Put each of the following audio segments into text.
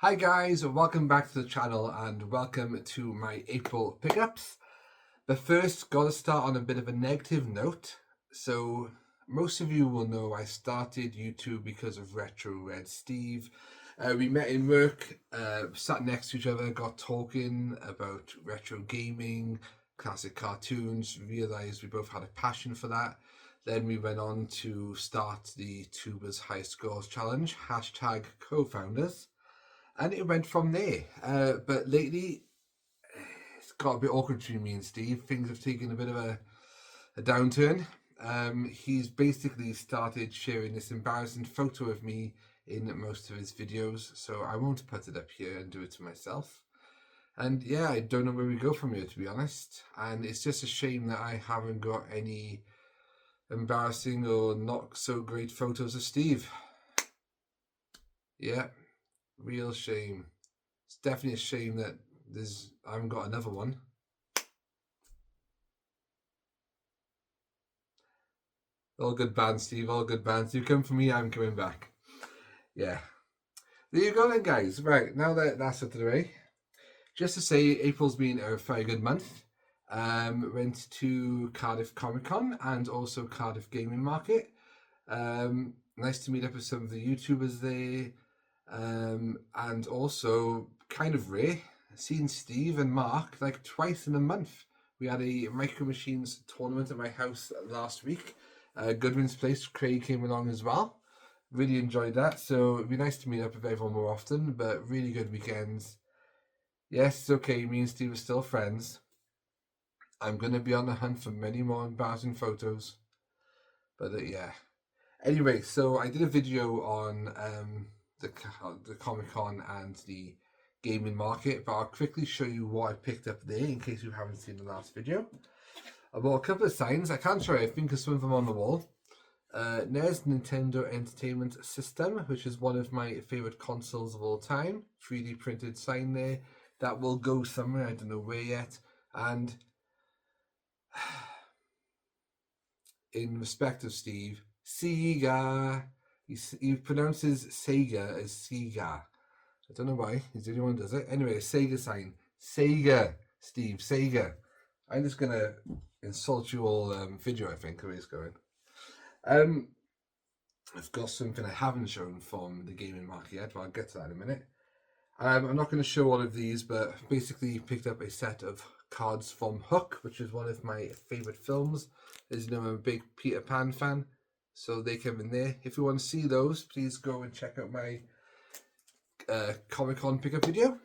Hi guys, welcome back to the channel and welcome to my April pickups. But first, gotta start on a bit of a negative note. So, most of you will know I started YouTube because of Retro Red Steve. We met in work, sat next to each other, got talking about retro gaming, classic cartoons, realised we both had a passion for that. Then we went on to start the Tubers High Scores Challenge, hashtag co-founders. And it went from there. But lately, it's got a bit awkward between me and Steve. Things have taken a bit of a downturn. He's basically started sharing this embarrassing photo of me in most of his videos, so I won't put it up here and do it to myself. And yeah, I don't know where we go from here, to be honest. And it's just a shame that I haven't got any embarrassing or not so great photos of Steve. Yeah, real shame. It's definitely a shame that I haven't got another one. All good bands, Steve. All good bands. You come for me, I'm coming back. Yeah. There you go then, guys. Right, now that that's out of the way, just to say April's been a very good month. Went to Cardiff Comic Con and also Cardiff Gaming Market. Nice to meet up with some of the YouTubers there. And also, kind of rare, seeing Steve and Mark like twice in a month. We had a Micro Machines tournament at my house last week. Goodwin's Place, Craig came along as well. Really enjoyed that. So it'd be nice to meet up with everyone more often, but really good weekends. Yes, it's okay. Me and Steve are still friends. I'm going to be on the hunt for many more embarrassing photos. But yeah. Anyway, so I did a video on the Comic Con and the gaming market, but I'll quickly show you what I picked up there in case you haven't seen the last video. I bought a couple of signs. I can't show everything because some of them are on the wall. NES, Nintendo Entertainment System, which is one of my favorite consoles of all time. 3D printed sign there. That will go somewhere, I don't know where yet. And in respect of Steve, Sega. He pronounces Sega as Sega. I don't know why. He's the only one who does it. Anyway, Sega sign. Sega, Steve, Sega. I'm just going to insult you all video, I think, the way it's going. I've got something I haven't shown from the gaming market yet, but I'll get to that in a minute. I'm not going to show all of these, but basically picked up a set of cards from Hook, which is one of my favourite films. As you know, I'm a big Peter Pan fan, so they come in there. If you want to see those, please go and check out my Comic-Con pickup video.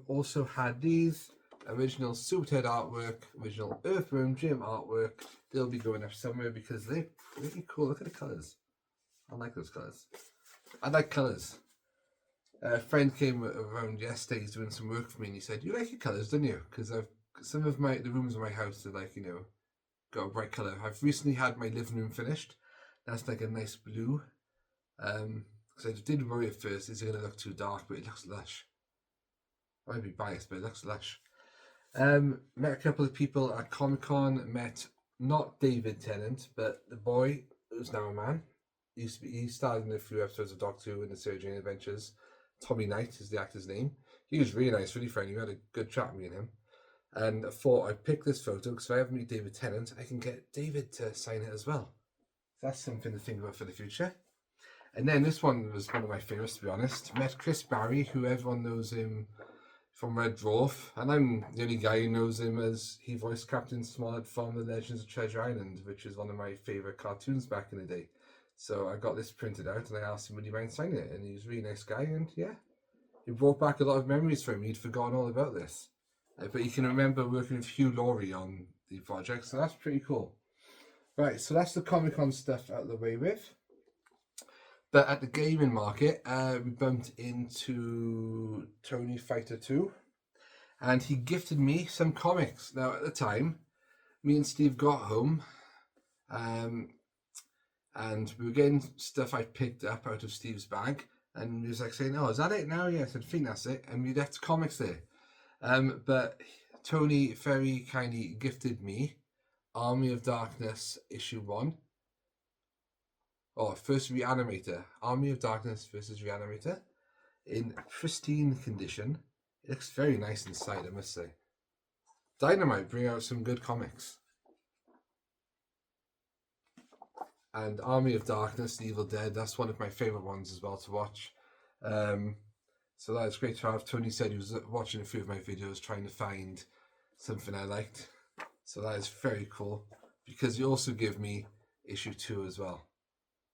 Also had these original Super Ted artwork, original Earthworm Jim artwork. They'll be going up somewhere because they're pretty cool. Look at the colours. I like those colours. I like colours. A friend came around yesterday. He's doing some work for me, and he said, "You like your colours, don't you?" Because some of the rooms in my house are like, got a bright colour. I've recently had my living room finished. That's like a nice blue. Because I did worry at first, is it going to look too dark? But it looks lush. I might be biased, but it looks lush. Met a couple of people at Comic Con. Met not David Tennant, but the boy who's now a man. He starred in a few episodes of Doctor Who and the Surgery Adventures. Tommy Knight is the actor's name. He was really nice, really friendly. We had a good chat with me and him. And I thought I'd pick this photo because if I ever meet David Tennant, I can get David to sign it as well. That's something to think about for the future. And then this one was one of my favourites, to be honest. Met Chris Barry, who everyone knows him from Red Dwarf, and I'm the only guy who knows him as he voiced Captain Smollett from The Legends of Treasure Island, which is one of my favourite cartoons back in the day. So I got this printed out and I asked him would he mind signing it, and he was a really nice guy, and yeah, he brought back a lot of memories for me. He'd forgotten all about this. But he can remember working with Hugh Laurie on the project, so that's pretty cool. Right, so that's the Comic-Con stuff out of the way with. But at the gaming market, we bumped into Tony Fighter 2, and he gifted me some comics. Now, at the time, me and Steve got home, and we were getting stuff I picked up out of Steve's bag, and he was like saying, "Oh, is that it now?" Yeah, I said, "I think that's it," and we left comics there. But Tony very kindly gifted me Army of Darkness issue 1. Oh, first Reanimator. Army of Darkness versus Reanimator. in pristine condition. It looks very nice inside, I must say. Dynamite bring out some good comics. And Army of Darkness, The Evil Dead, that's one of my favourite ones as well to watch. So that is great to have. Tony said he was watching a few of my videos trying to find something I liked. So that is very cool, because you also give me issue 2 as well.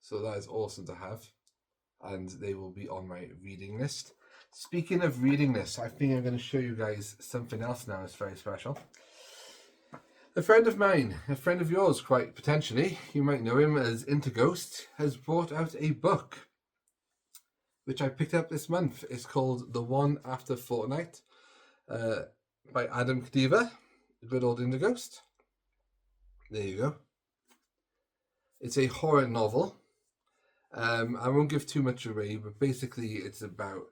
So that is awesome to have. And they will be on my reading list. Speaking of reading lists, I think I'm going to show you guys something else now that's very special. A friend of mine, a friend of yours quite potentially, you might know him as Interghost, has brought out a book which I picked up this month. It's called The One After Fortnight by Adam Kadiva, the good old Interghost. There you go. It's a horror novel. I won't give too much away, but basically it's about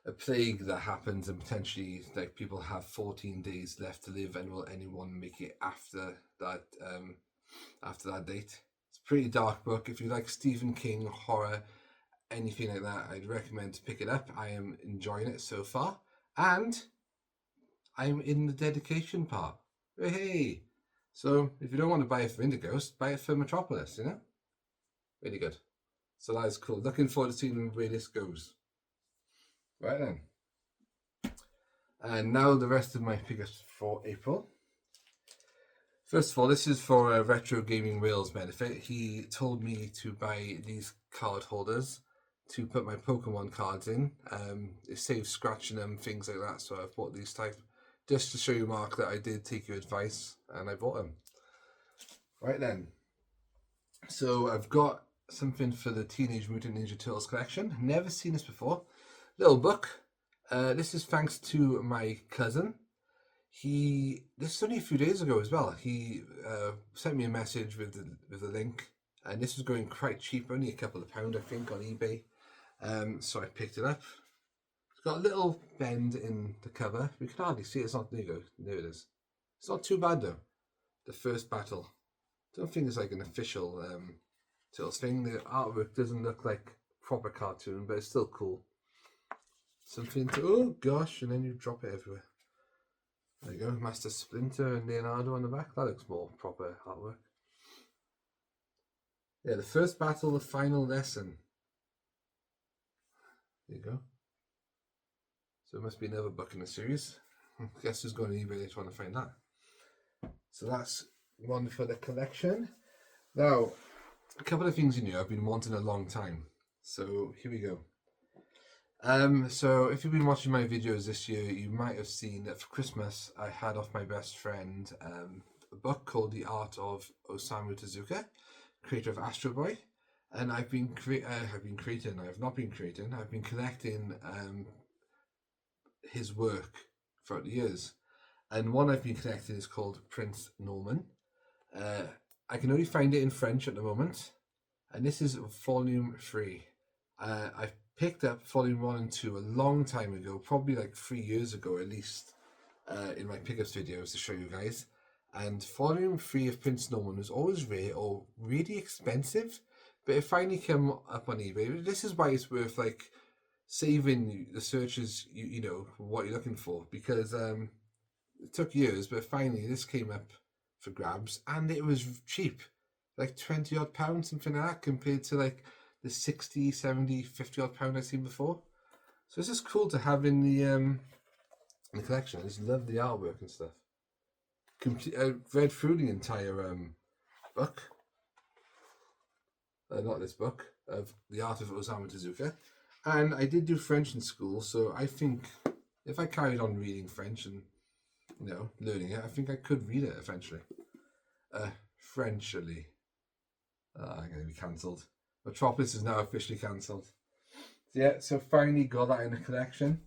a plague that happens and potentially like people have 14 days left to live, and will anyone make it after that date. It's a pretty dark book. If you like Stephen King, horror, anything like that, I'd recommend to pick it up. I am enjoying it so far, and I'm in the dedication part. Hey! So if you don't want to buy it for Interghost, buy it for Metropolis, you know? Really good. So that is cool. Looking forward to seeing where this goes. Right then. And now the rest of my pickups for April. First of all, this is for Retro Gaming Wales benefit. He told me to buy these card holders to put my Pokemon cards in. It saves scratching them, things like that. So I've bought these type just to show you, Mark, that I did take your advice and I bought them. Right then. So I've got something for the Teenage Mutant Ninja Turtles collection. Never seen this before. Little book. This is thanks to my cousin. This is only a few days ago as well. He sent me a message with the link, and this was going quite cheap, only a couple of pound, I think, on eBay. So I picked it up. It's got a little bend in the cover. We can hardly see it. It's not. There you go. There it is. It's not too bad though. The first battle. Don't think it's like an official Turtles thing. The artwork doesn't look like proper cartoon, but it's still cool. Something to, oh gosh, and then you drop it everywhere. There you go, Master Splinter and Leonardo on the back. That looks more proper artwork. Yeah, the first battle, the final lesson. There you go. So it must be another book in the series. Guess who's going to eBay later on to find that. So that's one for the collection. Now, a couple of things I've been wanting a long time. So here we go. So if you've been watching my videos this year, you might have seen that for Christmas I had off my best friend a book called The Art of Osamu Tezuka, creator of Astro Boy, and I've been collecting his work throughout the years, and one I've been collecting is called Prince Norman. I can only find it in French at the moment, and this is volume 3. I've picked up volume 1 and 2 a long time ago, probably like 3 years ago at least, in my pickups videos to show you guys. And volume 3 of Prince Norman was always rare or really expensive, but it finally came up on eBay. This is why it's worth like saving the searches, you know, what you're looking for, because it took years, but finally this came up for grabs, and it was cheap, like 20 odd pounds, something like that, compared to like the 60, 70, 50 odd pound I've seen before. So it's just cool to have in the collection. I just love the artwork and stuff. I read through the entire book. Not this book, of The Art of Osamu Tezuka. And I did do French in school, so I think if I carried on reading French and, you know, learning it, I think I could read it eventually. Frenchly. I'm going to be cancelled. Metropolis is now officially cancelled. Yeah, so finally got that in the collection.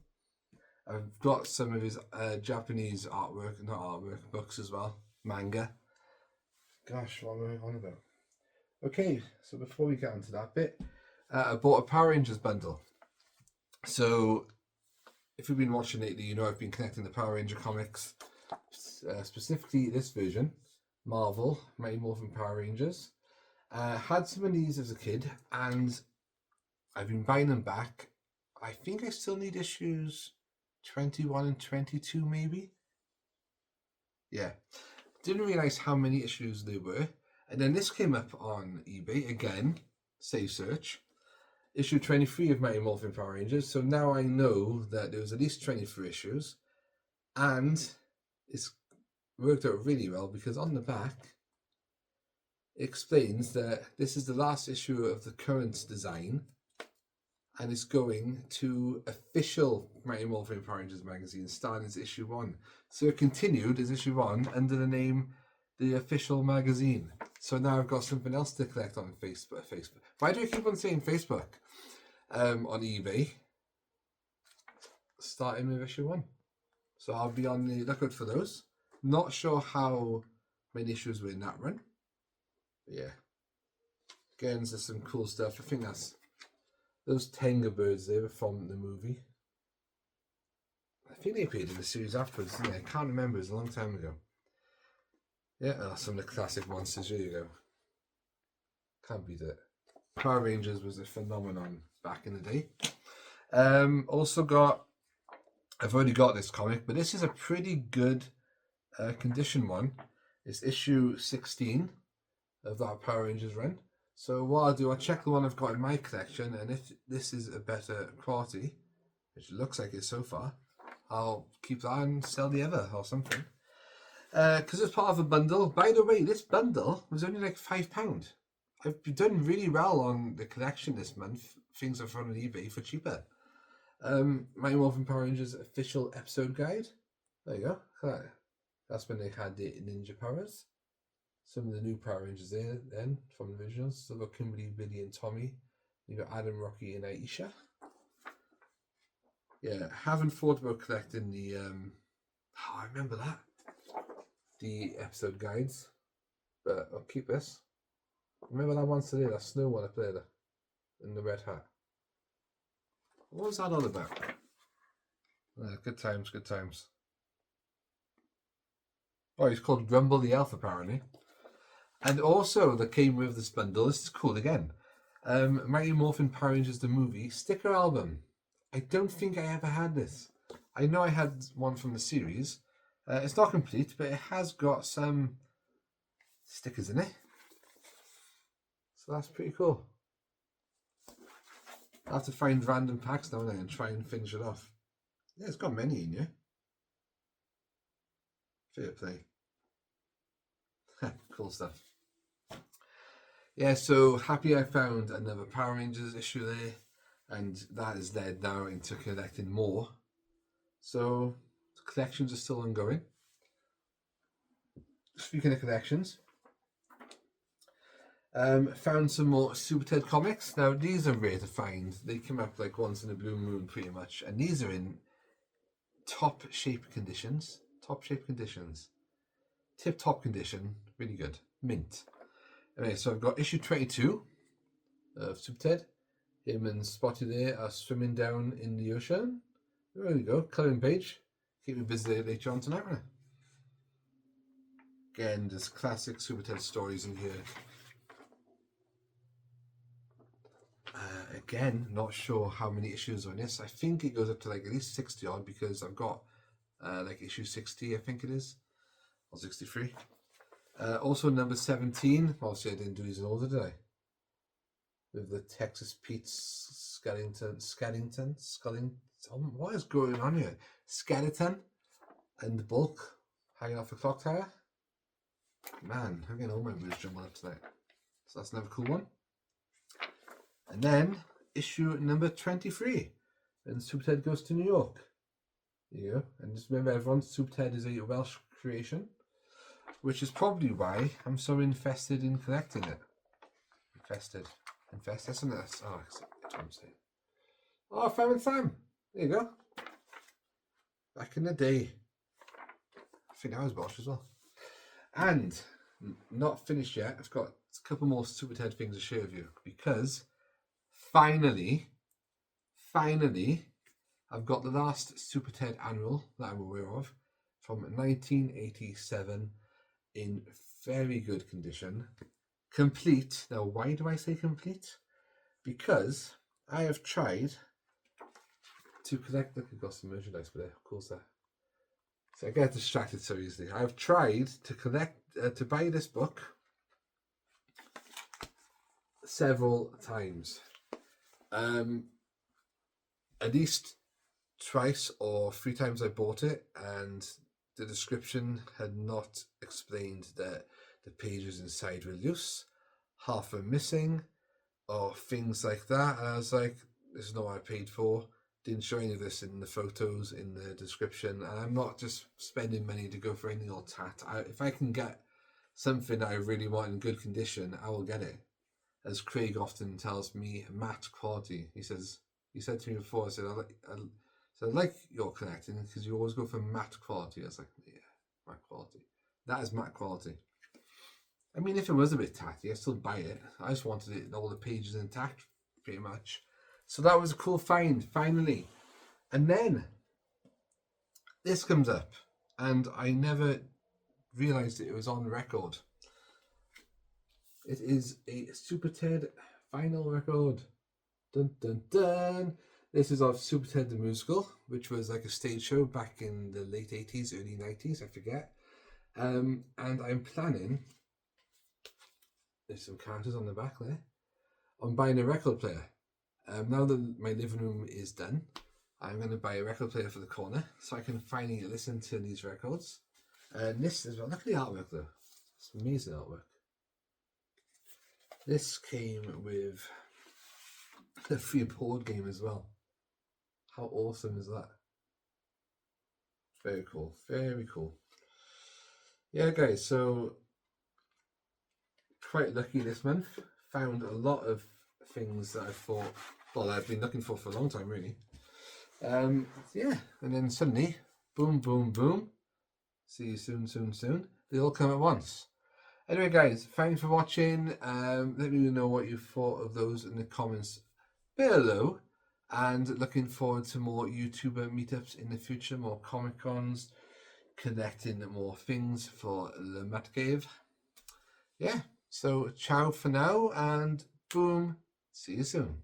I've got some of his Japanese books as well. Manga. Gosh, what am I on about? Okay, so before we get onto that bit, I bought a Power Rangers bundle. So, if you've been watching lately, you know I've been collecting the Power Ranger comics. Specifically this version, Marvel, Mighty Morphin Power Rangers. Had some of these as a kid, and I've been buying them back, I think I still need issues 21 and 22, maybe. Yeah. Didn't realize how many issues there were. And then this came up on eBay again, save search. Issue 23 of Mighty Morphin Power Rangers. So now I know that there was at least 23 issues. And it's worked out really well because on the back it explains that this is the last issue of the current design and it's going to official Mighty Morphin Power Rangers magazine starting as issue 1. So it continued as issue 1 under the name The Official Magazine. So now I've got something else to collect on Facebook. Why do I keep on saying Facebook? On eBay, starting with issue 1. So I'll be on the lookout for those. Not sure how many issues were in that run. But yeah. Again, there's some cool stuff. I think that's those Tenga birds there were from the movie. I think they appeared in the series afterwards, didn't they? I can't remember, it was a long time ago. Yeah, some of the classic monsters, here you go. Can't beat it. Power Rangers was a phenomenon back in the day. Also got, I've already got this comic, but this is a pretty good condition one. It's issue 16 of that Power Rangers run. So what I'll do, I'll check the one I've got in my collection, and if this is a better quality, which looks like it so far, I'll keep that and sell the other or something. Because it's part of a bundle. By the way, this bundle was only like £5. I've done really well on the collection this month. Things I've found on eBay for cheaper. Mighty Morphin Power Rangers official episode guide. There you go. That's when they had the ninja powers. Some of the new Power Rangers there then from the originals. So we've got Kimberly, Billy, and Tommy. You got Adam, Rocky, and Aisha. Yeah, haven't thought about collecting the I remember that. The episode guides. But I'll keep this. Remember that one today, that snow one up there in the red hat. What was that all about? Good times, good times. Oh, he's called Grumble the Elf apparently. And also, that came with this bundle, this is cool again. Mighty Morphin Power Rangers the movie sticker album. I don't think I ever had this. I know I had one from the series. It's not complete, but it has got some stickers in it. So that's pretty cool. I'll have to find random packs now and try and finish it off. Yeah, it's got many in here. Fair play. Cool stuff. Yeah, so happy I found another Power Rangers issue there, and that is led now into collecting more. So the collections are still ongoing. Speaking of collections, found some more Super Ted comics. Now these are rare to find. They come up like once in a blue moon, pretty much, and these are in top shape conditions. Tip top condition, really good. Mint. Anyway, so I've got issue 22 of Super Ted. Him and Spotty there are swimming down in the ocean. There we go, colouring page. Keep me busy later on tonight, won't it? Again, there's classic Super Ted stories in here. Again, not sure how many issues are in this. I think it goes up to like at least 60 odd because I've got like issue 60, I think it is, or 63. Also number 17. Obviously I didn't do these in order, did I? With the Texas Pete's Skellington. What is going on here? Skeleton and the Bulk hanging off the clock tower. Man, I'm getting all my moves jumbled up tonight. So that's another cool one. And then issue number 23. And Super Ted goes to New York. There you go. And just remember everyone, Super Ted is a Welsh creation. Which is probably why I'm so invested in collecting it. Infested, isn't it? That's what I'm saying. Oh, Fam and Sam. There you go. Back in the day. I think I was Welsh as well. And not finished yet. I've got a couple more Super Ted things to share with you because finally, I've got the last Super Ted annual that I'm aware of from 1987 in very good condition. Complete. Now, why do I say complete? Because I have tried to connect. Look, I've got some merchandise for there. Of course, that. So I get distracted so easily. I've tried to connect to buy this book several times. At least twice or 3 times I bought it, and the description had not explained that the pages inside were loose, half are missing, or things like that. And I was like, this is not what I paid for. Didn't show any of this in the photos, in the description, and I'm not just spending money to go for anything or tat. If I can get something that I really want in good condition, I will get it. As Craig often tells me, matte quality. He said to me before, I like your connecting because you always go for matte quality. I was like, yeah, matte quality. That is matte quality. I mean, if it was a bit tatty, I'd still buy it. I just wanted it, all the pages intact, pretty much. So that was a cool find, finally. And then this comes up, and I never realised it was on record. It is a Super Ted vinyl record. Dun dun dun. This is of Super Ted the Musical, which was like a stage show back in the late 80s, early 90s, I forget. And I'm planning, there's some characters on the back there, on buying a record player. Now that my living room is done, I'm going to buy a record player for the corner so I can finally listen to these records. And this as well, look at the artwork though. It's amazing artwork. This came with a free board game as well. How awesome is that? Very cool, very cool. Yeah, guys, so quite lucky this month. Found a lot of things that I thought, well, I've been looking for a long time, really. Yeah, and then suddenly, boom, boom, boom. See you soon, soon, soon. They all come at once. Anyway, guys, thanks for watching. Let me know what you thought of those in the comments below. And looking forward to more YouTuber meetups in the future, more Comic Cons, connecting more things for the Matt Cave. Yeah, so ciao for now, and boom, see you soon.